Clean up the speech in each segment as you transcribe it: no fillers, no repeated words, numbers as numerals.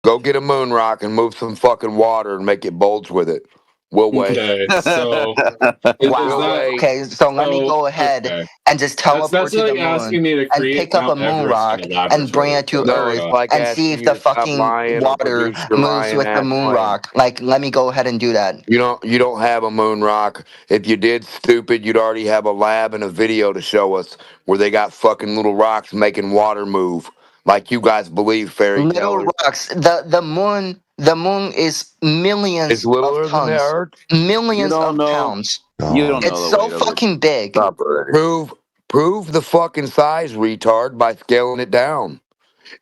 Go get a moon rock and move some fucking water and make it bulge with it. We'll wait. Okay, so Wow. Okay, so let me go ahead and just teleport to the moon and pick up a moon rock and bring it to Earth and see if the fucking water moves with the moon rock. Like, let me go ahead and do that. You don't have a moon rock. If you did, stupid, you'd already have a lab and a video to show us where they got fucking little rocks making water move. Like you guys believe fairy tales. Little rocks. The moon is millions It's littler of tons. than the Earth. Millions of pounds. You don't know It's so fucking big. Prove the fucking size, retard, by scaling it down.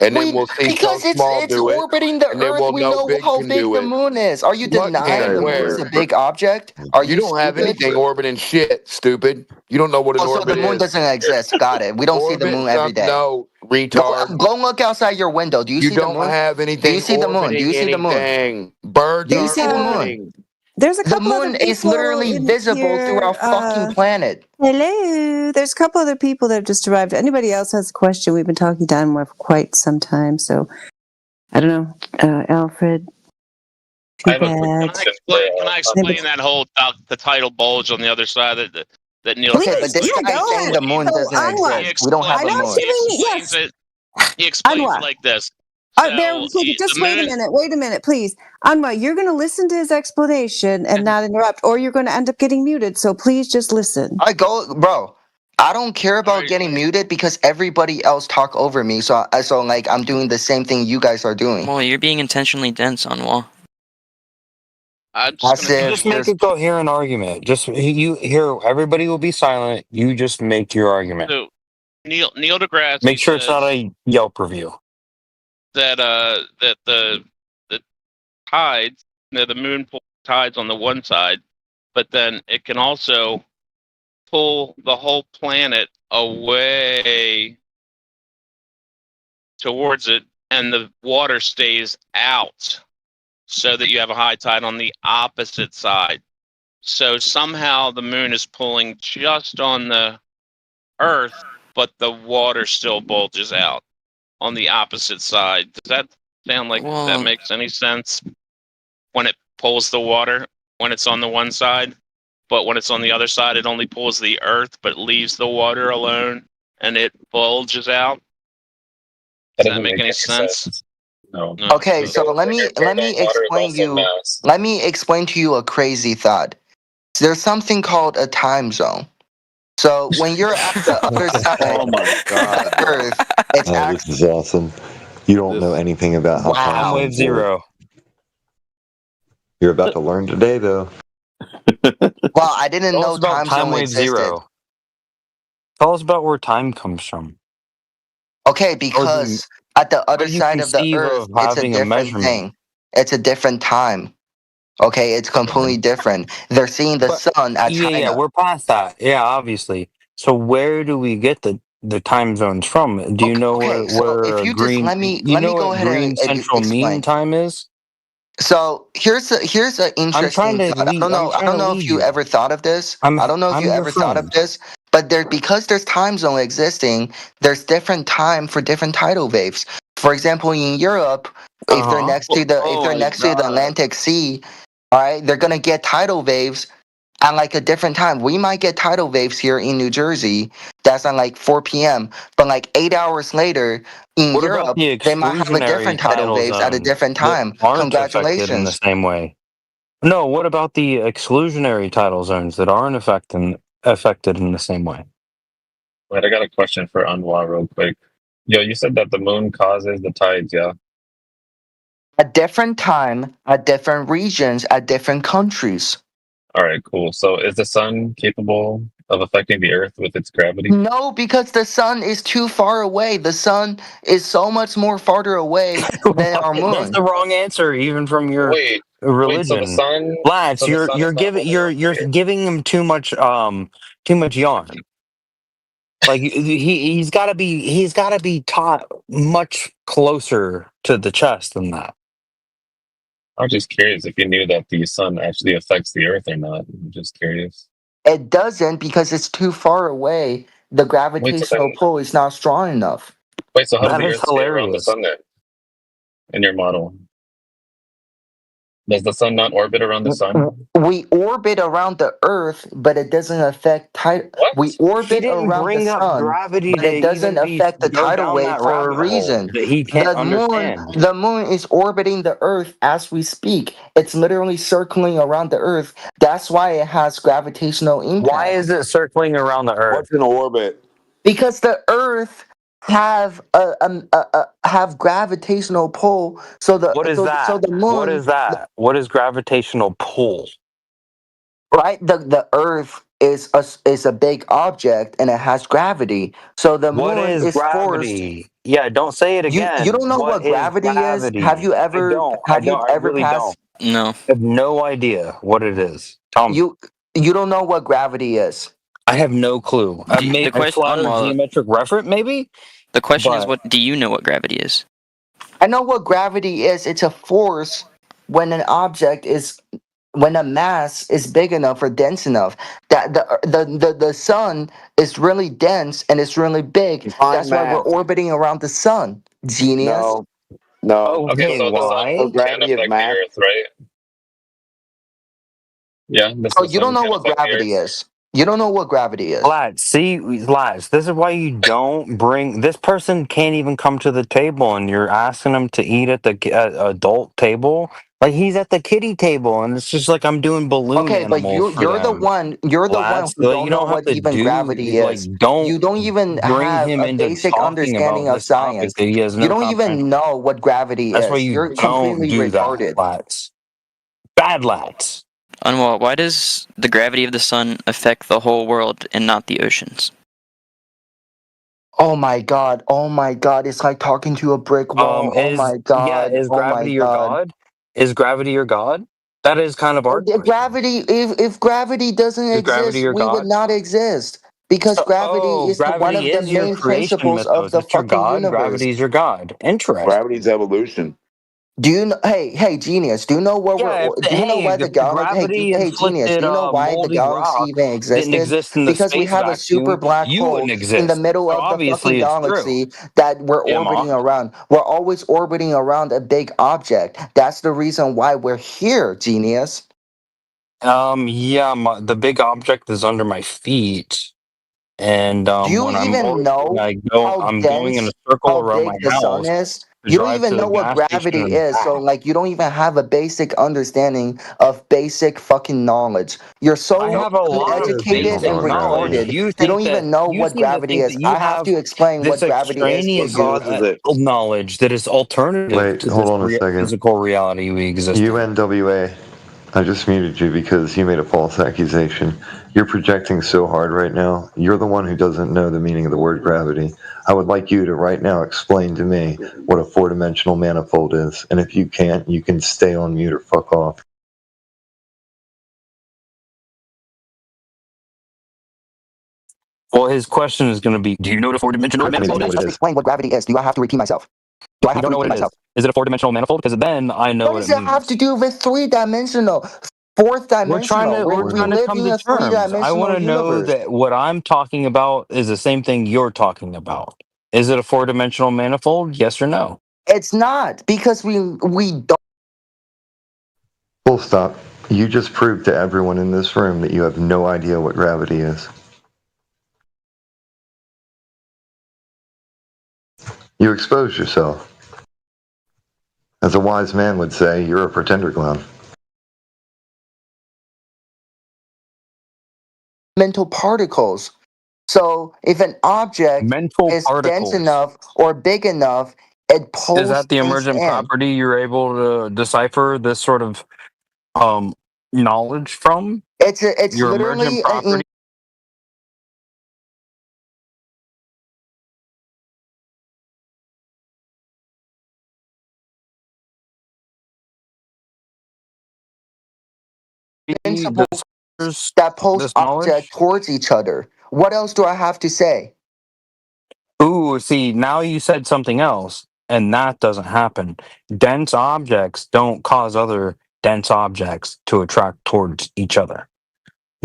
And then we'll see because so small it's do it, orbiting the and then Earth. we'll We know know how big the moon is. Are you denying the moon is a big object? Are you don't have stupid? anything orbiting shit, stupid. You don't know what an orbit is. So the moon doesn't exist. Got it. We don't see the moon every day. No, retard. Go look outside your window. Do you see the moon? You don't have anything. Do you see the moon? Do you see the moon? Birds do you see the moon? There's a couple the moon is literally visible through our fucking planet. Hello. There's a couple other people that have just arrived. Anybody else has a question? We've been talking to UNWA for quite some time, so I don't know. Alfred. Can I explain that whole the tidal bulge on the other side that Neil? Okay, but this guy's saying the moon doesn't exist. We don't have a moon. He explains it like this. Just wait a minute, please. UNWA, you're going to listen to his explanation and not interrupt, or you're going to end up getting muted, so please just listen. Bro, I don't care about getting muted because everybody else talk over me, so like I'm doing the same thing you guys are doing. Well, you're being intentionally dense, UNWA. Just make a coherent argument. Just everybody will be silent. You just make your argument. So, Neil deGrasse. Make sure it's not a Yelp review. That the tides, the moon pulls tides on the one side, but then it can also pull the whole planet away towards it, and the water stays out, so that you have a high tide on the opposite side. So somehow the moon is pulling just on the Earth, but the water still bulges out on the opposite side. Does that sound like that makes any sense? When it pulls the water, when it's on the one side, but when it's on the other side, it only pulls the Earth, but leaves the water alone, and it bulges out. Does that make any sense? No. Okay, so let me explain to you a crazy thought. There's something called a time zone. So when you're at the other side of the Earth, it's this is awesome. You don't know anything about how time wave zero. You're about to learn today, though. Well, I didn't know time wave zero. Tell us about where time comes from. Okay, because at the other side of the Earth, it's a different thing. It's a different time. Okay, it's completely different. They're seeing the sun at China. Yeah, we're past that. Yeah, obviously. So where do we get the time zones from? Do you know where if you green? Let me go ahead green and central mean time is? So here's an interesting thought. I don't know if you ever thought of this. I don't know if you ever thought of this, but because there's time zone existing, there's different time for different tidal waves. For example, in Europe, if they're next to the Atlantic Sea, all right, they're gonna get tidal waves at like a different time. We might get tidal waves here in New Jersey. That's on like 4 p.m. But like 8 hours later in Europe, they might have a different tidal waves at a different time. Congratulations. In the same way. No, what about the exclusionary tidal zones that aren't affected in the same way? Wait, I got a question for UNWA real quick. Yo, you said that the moon causes the tides, yeah? At different time, at different regions, at different countries. All right, cool. So is the sun capable of affecting the Earth with its gravity? No, because the sun is too far away. The sun is so much more farther away than our moon. That's the wrong answer, even from your religion. So the sun, Lads, you're giving him too much yarn. Like he's got to be taught much closer to the chest than that. I was just curious if you knew that the sun actually affects the Earth or not. I'm just curious. It doesn't because it's too far away. The gravitational pull is not strong enough. Wait, so how does the Earth stay around the sun then? In your model? Does the sun not orbit around the sun? We orbit around the Earth, but it doesn't affect tidal. What? We He orbit didn't around the bring up sun, gravity but to it doesn't even affect the go tidal down wave that for a rabbit hole reason. that he can't understand. The moon is orbiting the Earth as we speak. It's literally circling around the Earth. That's why it has gravitational Why impact. is it circling around the Earth? What's an orbit? Because the Earth have gravitational pull. So What is so that? the What moon, is that? What is gravitational pull? right? The Earth is a big object and it has gravity. So the What moon is is forced. gravity? Yeah, don't say it You again. don't know What what is gravity is? gravity? I don't. I Have you don't. I ever really don't. passed No. I have no idea what it is. Tell me. you don't know what gravity is? I have no clue. The I question, flat Earth Unwell, geometric reference, maybe, the question is, but what do you know what gravity is? I know what gravity is. It's a force when an object is when a mass is big enough or dense enough that the sun is really dense and it's really big. Define That's why we're mass. orbiting around the sun. Genius. No, no. Okay, okay, so the sun No why? can gravity of affect the mass. Earth, right? Yeah, Oh, the you don't sun know can what affect the gravity Earth. is. You don't know what gravity is. Lads, see, lads, this is why you don't bring this person can't even come to the table, and you're asking him to eat at the adult table. Like he's at the kiddie table, and it's just like I'm doing balloon Okay, but animals for them. you're the one Lads, who so don't you know don't have what to even do gravity like is. don't You don't even bring have him a into basic talking understanding about of this topic science. that he has You no don't even comprehension. know what gravity That's why is. you You're don't completely do that, retarded. lads. Bad lads. Unwell, why does the gravity of the sun affect the whole world and not the oceans? Oh my god. Oh my god. It's like talking to a brick wall. Oh my god. Is Oh my gravity your god. god? Is gravity your god? That is kind of our If question. gravity doesn't Is gravity exist, your we would god? not exist because So, gravity is one gravity of the is your main creation principles of mythos. the It's your fucking god. universe. Gravity is your god. Interesting. Gravity's evolution. Do you know, hey genius, do you know where Yeah. do you know Hey, why if the the galaxy gravity hey genius, inflicted do you know why the moldy galaxy rock even didn't existed? exist in the Because we space have a super vacuum, black you hole wouldn't in the exist. middle So of the fucking obviously, it's true. galaxy that we're Yeah, orbiting Mont. around. We're always orbiting around a big object. That's the reason why we're here, genius. Yeah, the big object is under my feet, and Do you when I'm even orbiting, know I'm going in a circle how around my big the sun house is? to You don't drive even to the know what gas station gravity and is. So back. like you don't even have a basic understanding of basic fucking knowledge. You're I so have a lot of You uneducated don't know and basic what gravity knowledge. is. retarded. You don't even know You what seem to gravity think is. that you I have have to explain this what gravity is for What extraneous you. causes it? knowledge that is alternative Wait, to hold this on a second. physical reality we exist in. UNWA, I just muted you because you made a false accusation. You're projecting so hard right now. You're the one who doesn't know the meaning of the word gravity. I would like you to right now explain to me what a four-dimensional manifold is. And if you can't, you can stay on mute or fuck off. Well, his question is going to be, do you know what a four-dimensional I manifold know is? what it Just is. explain what gravity is. Do I have to repeat myself? Do I You have to don't know repeat what it myself? is. Is it a four-dimensional manifold? Because then I know What what does it it have to means. do with three-dimensional, fourth dimensional? We We're trying to live come in to a terms. I want three-dimensional to know universe. that what I'm talking about is the same thing you're talking about. Is it a four-dimensional manifold? Yes or no? It's not because we don't. Full stop. You just proved to everyone in this room that you have no idea what gravity is. You exposed yourself. As a wise man would say, you're a pretender clown. Mental particles. So if an object Mental is dense particles. enough or big enough, it Is pulls that the things emergent in. property you're able to decipher this sort of knowledge from? It's Your emergent literally property? an invincible that pulls This object knowledge? towards each other. What else do I have to say? Ooh, see, now you said something else, and that doesn't happen. Dense objects don't cause other dense objects to attract towards each other.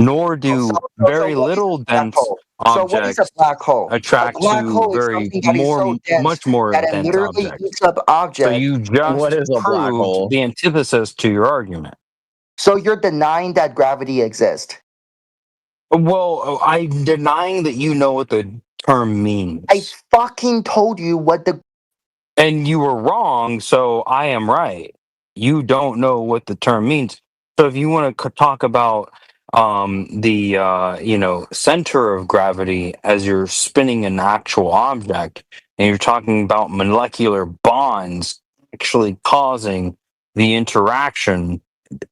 nor do very what is little a black dense hole? So what is a objects black hole? A attract black to hole is very something that is so dense much more that it dense literally objects. eats up So objects. you What just is a black proved hole? the antithesis to your argument. So you're denying that gravity exists. Well, I'm denying that you know what the term means. I fucking told you what the. And you were wrong, so I am right. You don't know what the term means. So if you want to talk about the center of gravity as you're spinning an actual object, and you're talking about molecular bonds actually causing the interaction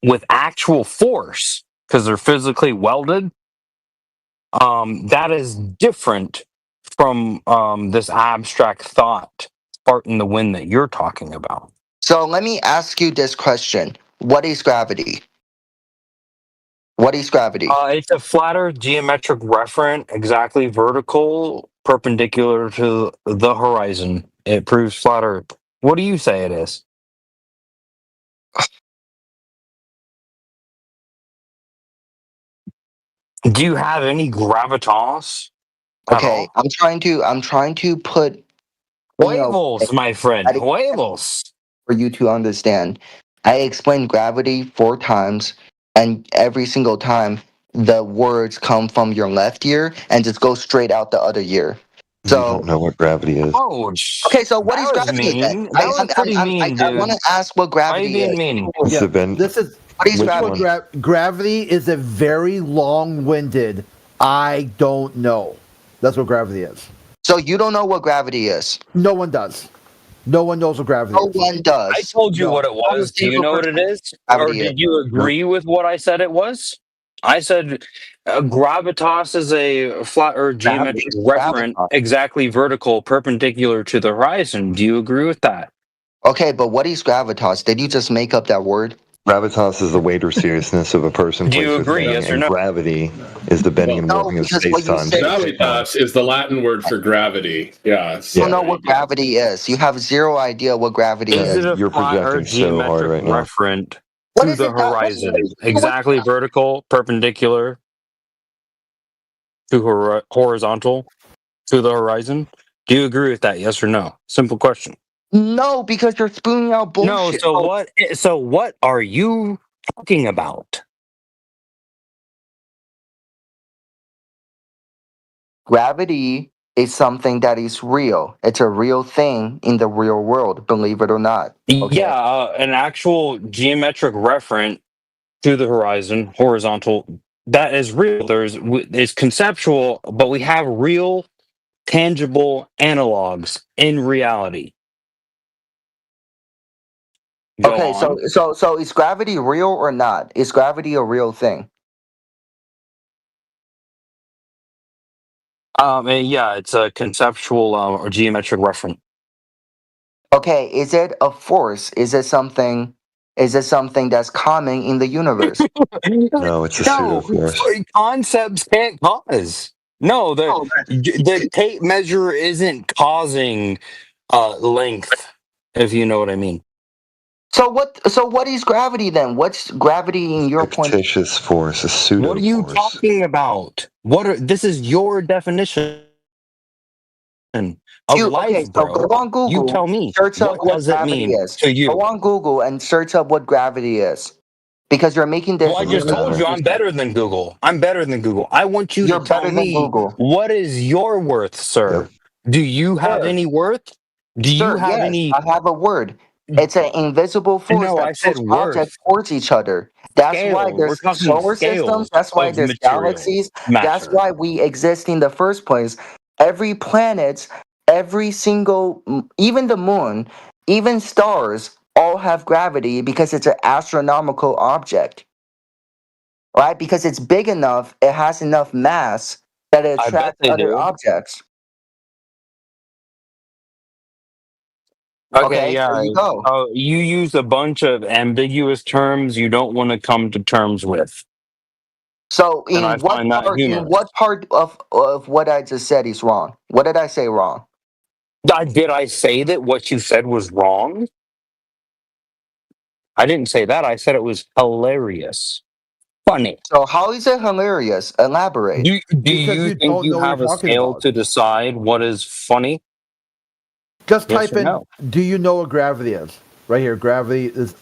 with actual force because they're physically welded, that is different from this abstract thought fart in the wind that you're talking about. So let me ask you this question: what is gravity? What is gravity? It's a flatter geometric referent, exactly vertical, perpendicular to the horizon. It proves flatter. What do you say it is? Do you have any gravitas at Okay, all? I'm trying to put Huevos, my friend. that is Huevos. for you to understand. I explained gravity 4 times, and every single time the words come from your left ear and just go straight out the other ear. You So don't know what gravity is. Ouch. okay, so what That is was gravity then? mean. That was pretty mean, I want dude. to ask what Why are you gravity being is. mean? Must Yeah, have been. this is What is Which gravity? one? gravity is a very long-winded. I don't know. That's what gravity is. So you don't know what gravity is. No one does. No one knows what gravity No is. one I does. told you what No. it Not a was. Do you single know what person it knows is? what Or gravity is. did you agree with what I said it was? I said gravitas is a flat or Gravity. geometric referent, Gravitas. exactly vertical, perpendicular to the horizon. Do you agree with that? Okay, but what is gravitas? Did you just make up that word? Gravitas is the weight or seriousness of a person, Do you place, or agree? thing, Yes or and no? gravity is the bending Well, and No, warping of because what you space-time. said is gravitas is the Latin word for gravity. Yeah, you so don't Yeah. know there you what go. gravity is. You have zero idea what gravity Is is. it a You're flat or projecting so hard geometric right now. referent What to is the it that horizon? what Exactly vertical, perpendicular to horizontal to the horizon? Do you agree with that? Yes or no? Simple question. no, because you're spewing out No, bullshit. so what are you talking about? Gravity is something that is real. It's a real thing in the real world, believe it or not. Okay. Yeah, an actual geometric referent to the horizon, horizontal, that is real. It's conceptual, but we have real, tangible analogs in reality. Go Okay, on. so is gravity real or not? Is gravity a real thing? And yeah, it's a conceptual or geometric referent. Okay, is it a force? Is it something that's common in the universe? No, it's a pseudo No, force. concepts can't cause. No, the tape measure isn't causing length, if you know what I mean. So what is gravity then? What's gravity in your point? Fictitious force, a What pseudo are you force. talking about? This is your definition of Okay, life, so go bro. on You Google, tell me, search up what what does it gravity mean is. to Go you? on Google and search up what gravity is. Because you're making Well, this I Doesn't just told matter. you I'm better than Google. I'm better than Google. I want you to you're tell better than me, Google. what is your worth, Yep. sir? Do you have Sir, any worth? Do you sir, have yes, any? I have a word. It's an invisible force No, that I said pulls objects worth. towards each other. That's why Scale. We're there's talking solar systems. scales That's why of there's material galaxies. That's matter. why we exist in the first place. Every planet, every single, even the moon, even stars, all have gravity because it's an astronomical object, right? Because it's big enough, it has enough mass that it I bet attracts they other do. objects. Okay, Okay, yeah. there you go. You use a bunch of ambiguous terms you don't want to come to terms with, So and I find that in humorous. what part of what I just said is wrong? What did I say wrong? Did I say that what you said was wrong? I didn't say that. I said it was hilarious. funny. So how is it hilarious? Elaborate. Do Because you you think don't you know what you're have a talking scale about. to decide what is funny? Just Yes type or in, no? do you know what gravity is? Right here, gravity is,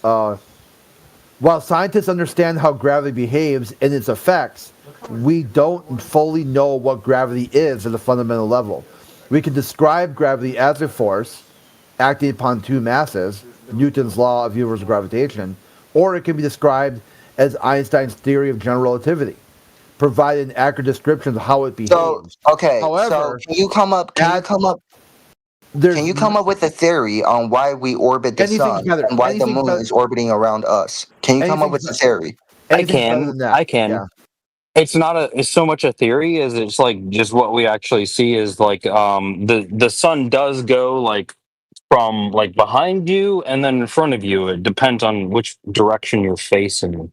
while scientists understand how gravity behaves and its effects, we don't fully know what gravity is at a fundamental level. We can describe gravity as a force acting upon two masses, Newton's law of universal gravitation, or it can be described as Einstein's theory of general relativity, provide an accurate description of how it So behaves. okay, so However, can you come up? Can you at come up? Can there's you come up with a theory on why we orbit the anything's sun better. and why the Anything's moon better. is orbiting around us? Can you come up Anything's with be- a theory? anything's better than that. I can. Yeah. It's not it's so much a theory as it's like just what we actually see is like the sun does go like from like behind you and then in front of you. It depends on which direction you're facing.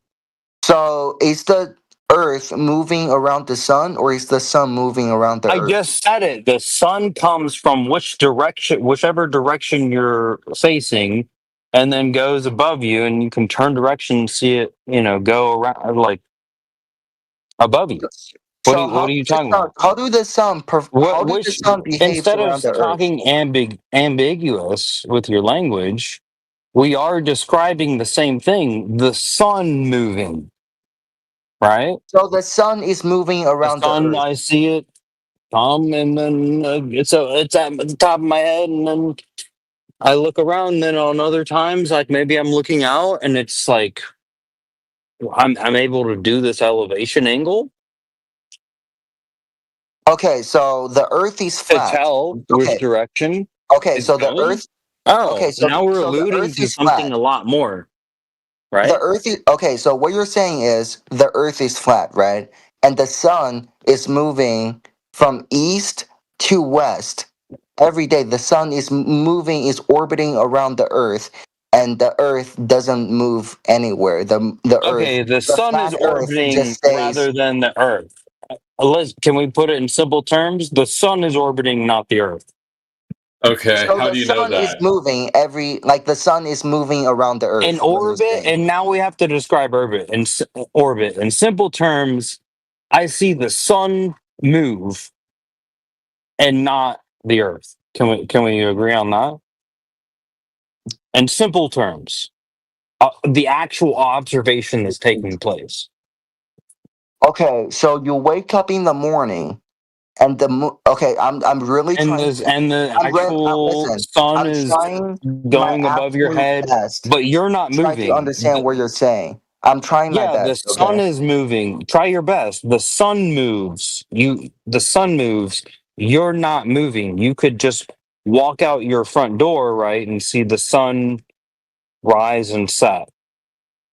So is the Earth moving around the sun, or is the sun moving around the I Earth? just said it. The sun comes from whichever direction you're facing, and then goes above you, and you can turn direction and see it, go around like above you. So What are you talking about? how do the Which sun behaves instead of around the Earth? talking ambiguous with your language, we are describing the same thing. The sun moving, right? So the sun is moving The around the sun, Earth. I see it come, and then it's at the top of my head, and then I look around. Then on other times, like maybe I'm looking out, and it's like I'm able to do this elevation angle Okay, so the Earth is to flat. tell which Okay, direction okay, it's so the going. Earth. Okay, Oh, so now we're so the alluding Earth to is something flat. a lot more, The right? Earth is okay. So what you're saying is the Earth is flat, right? And the sun is moving from east to west every day. The sun is moving, is orbiting around the Earth, and the Earth doesn't move anywhere. Okay, the The sun is flat Earth just orbiting stays. rather than the Earth. Can we put it in simple terms? The sun is orbiting, not the Earth. Okay, So how the do you know sun is that? moving the sun is moving around the In Earth. What you're orbit, saying. and now we have to describe orbit in simple terms. I see the sun move and not the Earth. Can we agree on that? In simple terms, the actual observation that's taking place. Okay, so you wake up in the morning and okay, I'm really and trying this to and the actual listen, sun I'm is trying my going above your absolute head, best but you're to not try to moving. understand what you're saying. I'm trying my Yeah, the best, sun okay? is moving. Try your best. The sun moves. You're not moving. You could just walk out your front door, right, and see the sun rise and set.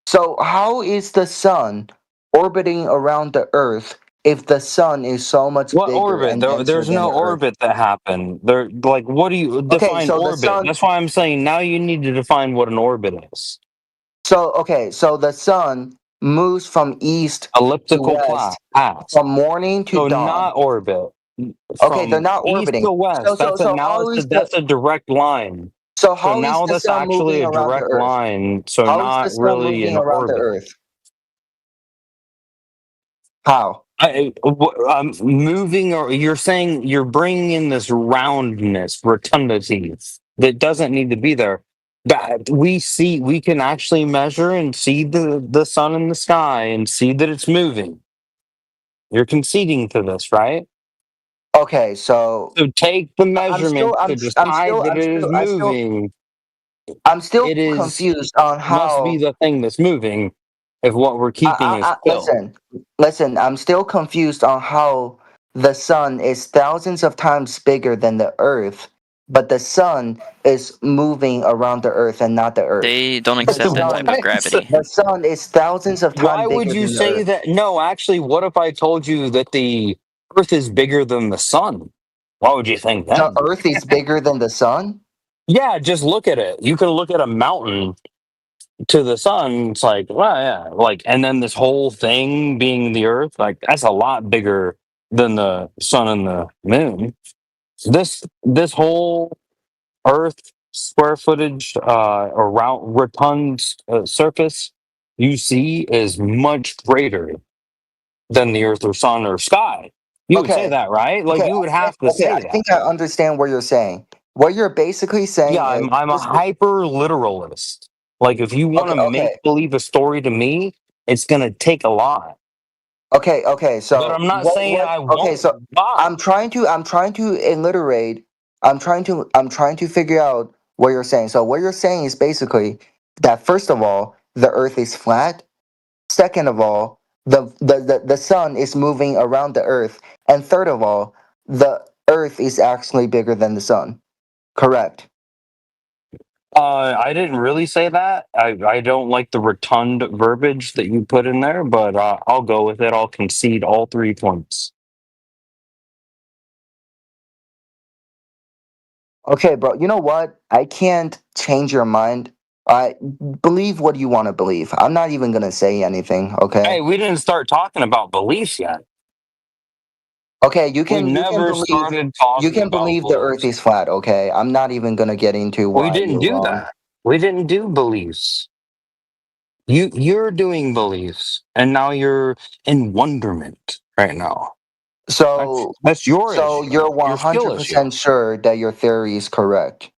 So how is the sun orbiting around the Earth if the sun is so much What bigger orbit? and denser There's than no the Earth? orbit that happened. There, like, what do you Okay, define so the orbit? sun That's why I'm saying now you need to define what an orbit is. so the sun moves from east to Elliptical west path. from morning to So dawn. not orbit. Okay, they're From not east orbiting. to west. That's a direct line. So How is now the that's sun actually moving a around the direct Earth? line. So How is the not sun really moving an around the orbit. Earth? How? I'm moving, or you're saying you're bringing in this roundness, rotundity that doesn't need to be there. That we can actually measure and see the sun in the sky and see that it's moving. You're conceding to this, right? Okay, so So take the I'm still measurement to decide that it is moving. I'm still It is confused on must be how. the thing that's moving if what we're keeping is still. Listen. I'm still confused on how the sun is thousands of times bigger than the Earth, but the sun is moving around the Earth and not the Earth. They don't The accept that type sun, of gravity. the sun is thousands of Why times would bigger you than the say Earth. that? No, actually, what if I told you that the Earth is bigger than the sun? What would you think The then? Earth is bigger than the sun. Yeah, just look at it. You can look at a mountain to the sun. It's like, well, yeah, like, and then this whole thing being the Earth, like, that's a lot bigger than the sun and the moon. This whole Earth square footage around rotund surface you see is much greater than the Earth or Sun or sky. You would say Okay. that, right? Like Okay. you would have to Okay. say I that. think I understand what you're saying. What you're basically Yeah, saying is I'm a hyper literalist. Like if you want okay. to Okay. make believe a story to me, it's gonna take a lot. Okay. Okay. But So I'm not saying what? I Okay. won't So buy. I'm trying to alliterate. I'm trying to figure out what you're saying. So what you're saying is basically that first of all, the Earth is flat. Second of all, the sun is moving around the Earth, and third of all, the Earth is actually bigger than the sun. Correct. I didn't really say that. I don't like the rotund verbiage that you put in there, but I'll go with it. I'll concede all 3 points. Okay, bro. You know what? I can't change your mind. I believe what you want to believe. I'm not even gonna say anything. Hey, Okay. we didn't start talking about beliefs yet. Okay. We never started talking about The Earth beliefs. is flat. Okay. I'm not even gonna get into We why didn't you're do wrong. that. We didn't do beliefs. You're doing beliefs, and now you're in wonderment right now. So That's your so issue, you're your skill issue. 100% sure that your theory is correct.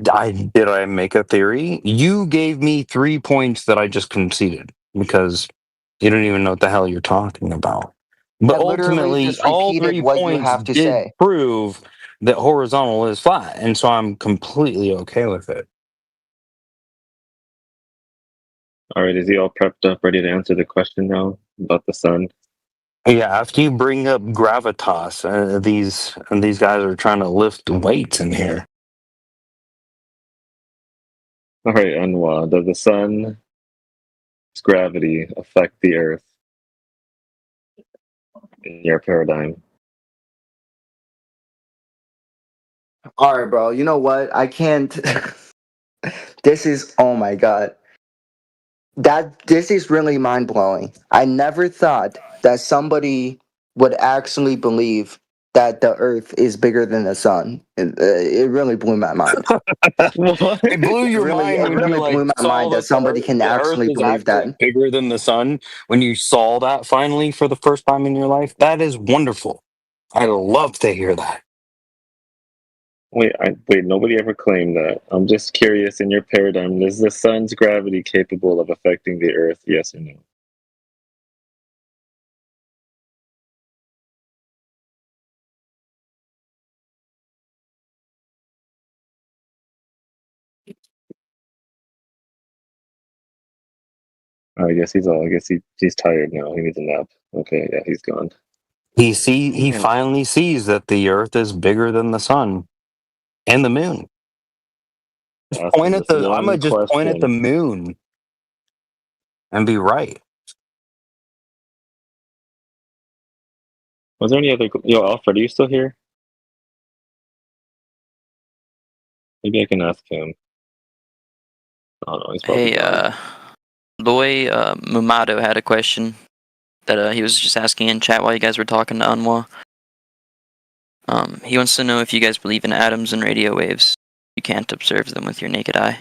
Did I make a theory? You gave me 3 points that I just conceded because you don't even know what the hell you're talking about. I But literally ultimately, just all repeated 3 what you points have to did say. prove that horizontal is flat, and so I'm completely okay with it. All right, is he all prepped up, ready to answer the question now about the sun? Yeah, after you bring up gravitas, these guys are trying to lift weights in here. All right, UNWA, does the sun's gravity affect the Earth in your paradigm? All right, bro. You know what? I can't. This is, oh my god. This is really mind blowing. I never thought that somebody would actually believe that the Earth is bigger than the sun. It really blew my mind. What? It blew your mind It when you really like blew my saw mind that that somebody can the Earth actually is believe actually that. bigger than the sun. When you saw that finally for the first time in your life, that is wonderful. I love to hear that. Wait, nobody ever claimed that. I'm just curious, in your paradigm, is the sun's gravity capable of affecting the Earth, yes or no? I guess he's tired now. He needs a nap. Okay, yeah, he's gone. He Man, finally sees that the Earth is bigger than the sun and the moon. ask him this I'm gonna one just point at the question. moon and be right. Was there any other? Yo, Alfred, are you still here? Maybe I can ask him. Oh no, he's probably Hey, gone. the way Mumato had a question that he was just asking in chat while you guys were talking to Anwa. He wants to know if you guys believe in atoms and radio waves. You can't observe them with your naked eye.